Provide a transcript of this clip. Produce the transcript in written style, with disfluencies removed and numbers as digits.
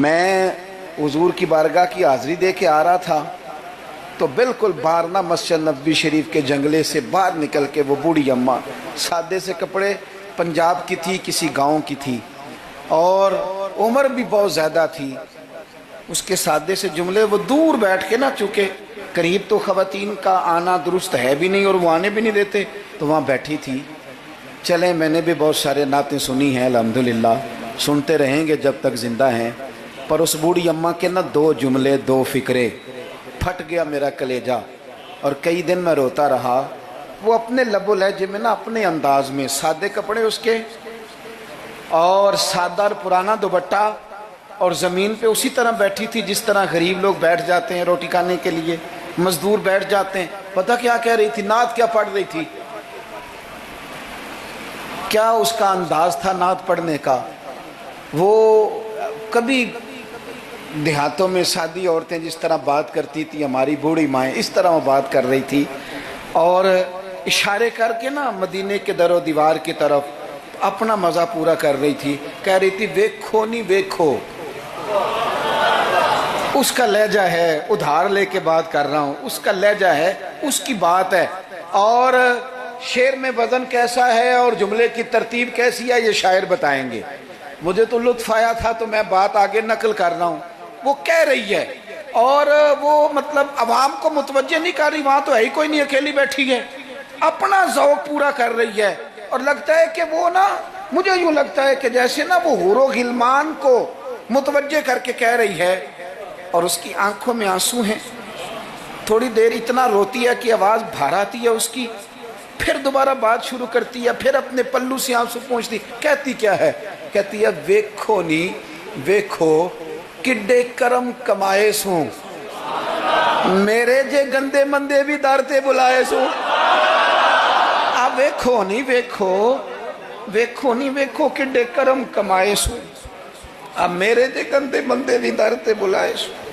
میں حضور کی بارگاہ کی حاضری دے کے آ رہا تھا تو بالکل باہر نا مسجد نبوی شریف کے جنگلے سے باہر نکل کے وہ بوڑھی اماں، سادے سے کپڑے، پنجاب کی تھی، کسی گاؤں کی تھی، اور عمر بھی بہت زیادہ تھی۔ اس کے سادے سے جملے وہ دور بیٹھ کے نا، چونکہ قریب تو خواتین کا آنا درست ہے بھی نہیں اور وہ آنے بھی نہیں دیتے، تو وہاں بیٹھی تھی۔ چلیں، میں نے بھی بہت سارے نعتیں سنی ہیں الحمدللہ، سنتے رہیں گے جب تک زندہ ہیں، پر اس بوڑھی اماں کے نا دو جملے، دو فکرے، پھٹ گیا میرا کلیجہ اور کئی دن میں روتا رہا۔ وہ اپنے لب و لہجے میں نا، اپنے انداز میں، سادے کپڑے اس کے اور سادہ اور پرانا دوپٹہ، اور زمین پہ اسی طرح بیٹھی تھی جس طرح غریب لوگ بیٹھ جاتے ہیں روٹی کھانے کے لیے، مزدور بیٹھ جاتے ہیں۔ پتہ کیا کہہ رہی تھی؟ نعت کیا پڑھ رہی تھی؟ کیا اس کا انداز تھا نعت پڑھنے کا؟ وہ کبھی دیہاتوں میں سادی عورتیں جس طرح بات کرتی تھی، ہماری بوڑھی مائیں اس طرح وہ بات کر رہی تھی، اور اشارے کر کے نا مدینے کے در و دیوار کی طرف اپنا مزہ پورا کر رہی تھی۔ کہہ رہی تھی، ویکھو نہیں ویکھو، اس کا لہجہ ہے، ادھار لے کے بات کر رہا ہوں، اس کا لہجہ ہے، اس کی بات ہے، اور شعر میں وزن کیسا ہے اور جملے کی ترتیب کیسی ہے یہ شاعر بتائیں گے۔ مجھے تو لطف آیا تھا تو میں بات آگے نقل کر رہا ہوں۔ وہ کہہ رہی ہے اور وہ مطلب عوام کو متوجہ نہیں کر رہی، وہاں تو ہے ہی کوئی نہیں، اکیلی بیٹھی ہے، اپنا ذوق پورا کر رہی ہے، اور لگتا ہے کہ وہ نا، مجھے یوں لگتا ہے کہ جیسے نا وہ حور و غلمان کو متوجہ کر کے کہہ رہی ہے، اور اس کی آنکھوں میں آنسو ہیں۔ تھوڑی دیر اتنا روتی ہے کہ آواز بھار آتی ہے اس کی، پھر دوبارہ بات شروع کرتی ہے، پھر اپنے پلو سے آنسو پہنچتی، کہتی کیا ہے؟ کہتی ہے، ویکھو نی ویکھو کڈے کرم کمائے سوں، میرے جے گندے مندے بھی در تے بلائے سوں۔ اب ویکھو نہیں ویکھو، ویکھو نہیں ویکھو کڈے کرم کمائے سوں، اب میرے جے گندے مندے بھی در تے بلائے سوں۔